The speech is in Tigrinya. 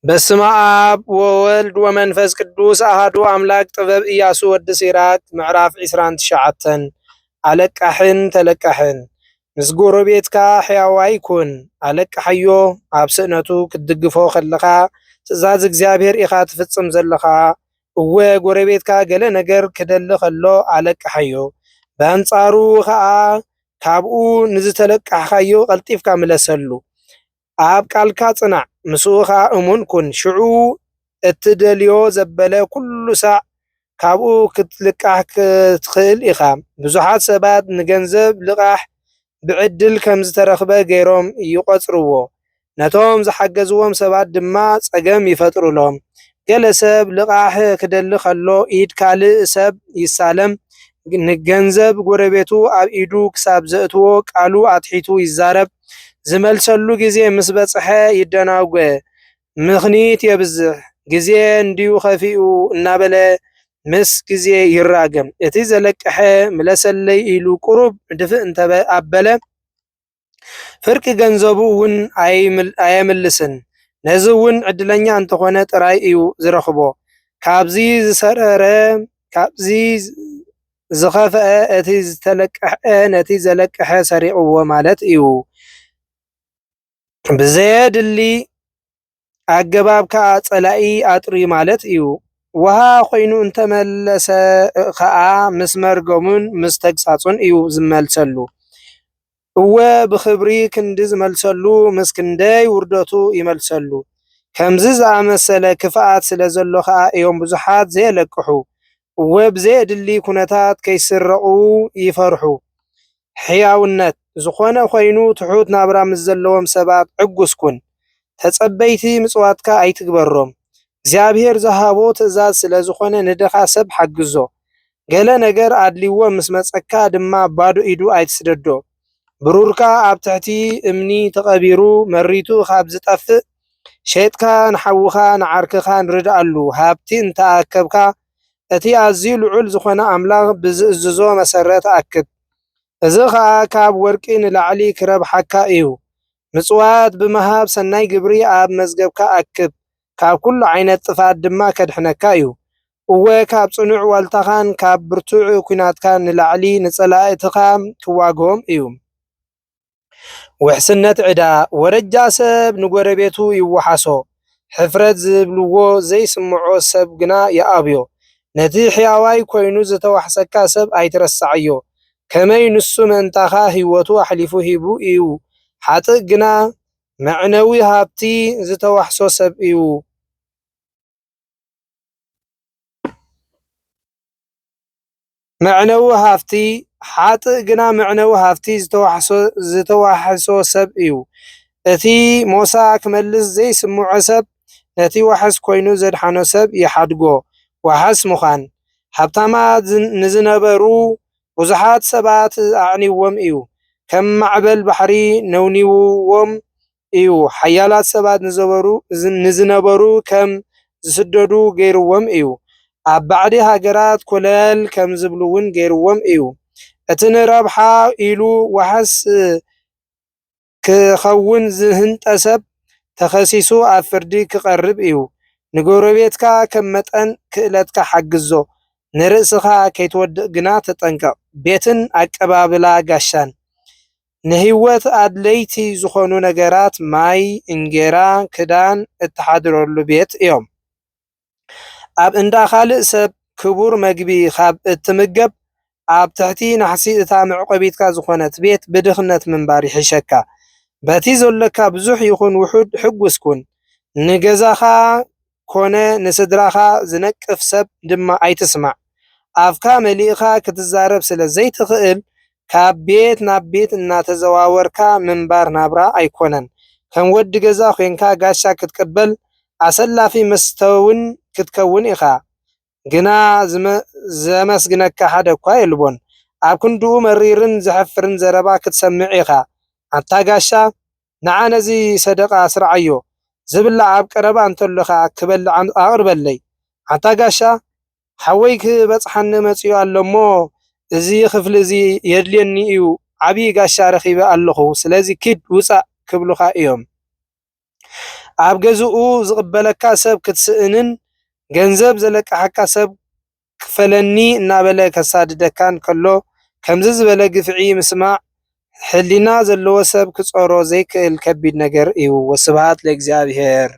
በስመ አብ ወወልድ ወመንፈስ ቅዱስ አሐዱ አምላክ ጥበብ ኢያሱ ወዲ ሲራክ ምዕራፍ 29 አለቃሕን ተለቃሕን ምስ ጎረቤትካ ሕያዋይ ኩን አለቃሕዮ ኣብ ስእነቱ ክትድግፎ ከለኻ ትእዛዝ እግዚአብሔር ኢኻ ትፍጽም ዘለኻ እወ ጎረቤትካ ገለ ነገር ክደሊ ከሎ አለቃሕዮ በአንጻሩ ከዓ ካብኡ ንዝተለቃሕካዮ ቀልጢፍካ ምለሰሉ ኣብ ቃልካ ጽናዕ ምስኡኻ እሙን ኩን ሽዑ እትደልዮ ዘበለ ኩሉ ሳዕ ካብኡ ክትልቃሕ ክትኽእል ኢኻ። ብዙሓት ሰባት ንገንዘብ ልቃሕ ብዕድል ከም ዝተረኽበ ገይሮም ይቆጽርዎ፣ ነቶም ዝሓገዝዎም ሰባት ድማ ጸገም ይፈጥሩሎም። ገለ ሰብ ልቃሕ ክደሊ ከሎ ኢድ ካልእ ሰብ ይሳለም፣ ንገንዘብ ጎረቤቱ ኣብ ኢዱ ክሳብ ዘእትዎ ቃሉ ኣትሒቱ ይዛረብ፣ ዝመልሰሉ ጊዜ ምስ በጽሐ ይደናጎ፣ ምኽኒት የብዝሕ፣ ጊዜ እንዲሁ ኸፊኡ እናበለ ምስ ጊዜ ይራገም። እቲ ዘለቅሐ ምለሰለይ ኢሉ ቁሩብ ድፍእ እንተኣበለ ፍርቂ ገንዘቡ እውን ኣየምልስን። ነዚ እውን ዕድለኛ እንተኾነ ጥራይ እዩ ዝረኽቦ። ካብዚ ዝሰረረ ካብዚ ዝኸፍአ እቲ ዝተለቅሐ ነቲ ዘለቅሐ ሰሪቕዎ ማለት እዩ። ብዘየድሊ ኣገባብ ከዓ ጸላኢ ኣጥሪ ማለት እዩ። ውሃ ኮይኑ እንተመለሰ ከዓ ምስ መርገሙን ምስ ተግሳጹን እዩ ዝመልሰሉ። እወ ብኽብሪ ክንዲ ዝመልሰሉ ምስ ክንደይ ውርደቱ ይመልሰሉ። ከምዚ ዝኣመሰለ ክፍኣት ስለ ዘሎ ከዓ እዮም ብዙሓት ዘየለቅሑ። እወ ብዘየድሊ ኩነታት ከይስረቑ ይፈርሑ። ሕያውነት ዝኾነ ኮይኑ ትሑት ናብራ ምስ ዘለዎም ሰባት ዕጉስ ኩን። ተጸበይቲ ምጽዋትካ ኣይትግበሮም። እግዚአብሔር ዝሃቦ ትእዛዝ ስለ ዝኾነ ንድኻ ሰብ ሓግዞ። ገለ ነገር ኣድሊዎ ምስ መጸካ ድማ ባዶ ኢዱ ኣይትስደዶ። ብሩርካ ኣብ ትሕቲ እምኒ ተቐቢሩ መሪቱ ካብ ዝጠፍእ ሸይጥካ ንሓውኻ ንዓርክኻ ንርድኣሉ ሃብቲ እንተኣከብካ እቲ ኣዝዩ ልዑል ዝኾነ ኣምላኽ ብዝእዝዞ መሰረት ኣክብ። እዚ ከዓ ካብ ወርቂ ንላዕሊ ክረብሓካ እዩ። ምጽዋት ብምሃብ ሰናይ ግብሪ ኣብ መዝገብካ ኣክብ፣ ካብ ኩሉ ዓይነት ጥፋት ድማ ከድሕነካ እዩ። እወ ካብ ጽኑዕ ዋልታኻን ካብ ብርቱዕ ኩናትካ ንላዕሊ ንጸላእትኻ ክዋግኦም እዩ። ውሕስነት ዕዳ ወረጃ ሰብ ንጎረቤቱ ይወሓሶ፣ ሕፍረት ዝብልዎ ዘይስምዖ ሰብ ግና ይኣብዮ። ነቲ ሕያዋይ ኮይኑ ዝተዋሕሰካ ሰብ ኣይትረሳዕዮ። ከመይ ንሱ ምእንታኻ ህይወቱ ኣሕሊፉ ሂቡ እዩ። ሓጥእ ግና መዕነዊ ሃብቲ ዝተዋሕሶ ሰብ እዩ። ሓጥእ ግና መዕነዊ ሃብቲ ዝተዋሕሶ ሰብ እዩ። እቲ ሞሳ ክመልስ ዘይስምዖ ሰብ ነቲ ዋሕስ ኮይኑ ዘድሓኖ ሰብ ይሓድጎ። ዋሓስ ምዃን ሃብታማት ንዝነበሩ ብዙሓት ሰባት ኣዕኒዎም እዩ። ከም ማዕበል ባሕሪ ነውኒዎም እዩ። ሓያላት ሰባት ንዝነበሩ ከም ዝስደዱ ገይርዎም እዩ። ኣብ ባዕዲ ሃገራት ኮለል ከም ዝብሉ እውን ገይርዎም እዩ። እቲ ንረብሓ ኢሉ ዋሕስ ክኸውን ዝህንጠ ሰብ ተኸሲሱ ኣብ ፍርዲ ክቐርብ እዩ። ንጎረቤትካ ከም መጠን ክእለትካ ሓግዞ፣ ንርእስኻ ከይትወድቕ ግና ተጠንቀቕ። ቤትን ኣቀባብላ ጋሻን ንህይወት ኣድለይቲ ዝኾኑ ነገራት ማይ፣ እንጌራ፣ ክዳን እትሓድረሉ ቤት እዮም። ኣብ እንዳ ካልእ ሰብ ክቡር መግቢ ካብ እትምገብ ኣብ ትሕቲ ናሕሲ እታ መዕቆቢትካ ዝኾነት ቤት ብድኽነት ምንባር ይሕሸካ። በቲ ዘለካ ብዙሕ ይኹን ውሑድ ሕጉስ ኩን። ንገዛኻ ኮነ ንስድራኻ ዝነቅፍ ሰብ ድማ ኣይትስማዕ። ኣፍካ መሊእኻ ክትዛረብ ስለ ዘይትኽእል ካብ ቤት ናብ ቤት እናተዘዋወርካ ምንባር ናብራ ኣይኮነን። ከም ወዲ ገዛ ኮንካ ጋሻ ክትቅበል ኣሰላፊ መስተውን ክትከውን ኢኻ። ግና ዘመስግነካ ሓደ እኳ የልቦን። ኣብ ክንድኡ መሪርን ዘሕፍርን ዘረባ ክትሰምዕ ኢኻ። ኣንታ ጋሻ ንዓነዚ ሰደቃ ስርዓዮ ዝብላዕ ኣብ ቀረባ እንተለኻ ክበልዕ ኣቕርበለይ። ኣንታ ጋሻ ሓወይ ክበጽሓኒ መጺኡ ኣሎ እሞ እዚ ክፍሊ እዚ የድልየኒ እዩ፣ ዓብዪ ጋሻ ረኺበ ኣለኹ፣ ስለዚ ኪድ ውፃእ ክብሉኻ እዮም። ኣብ ገዝኡ ዝቕበለካ ሰብ ክትስእንን ገንዘብ ዘለቃሕካ ሰብ ክፈለኒ እናበለ ከሳድደካን ከሎ ከምዚ ዝበለ ግፍዒ ምስማዕ ሕሊና ዘለዎ ሰብ ክጾሮ ዘይክእል ከቢድ ነገር እዩ። ወስብሐት ለእግዚአብሔር።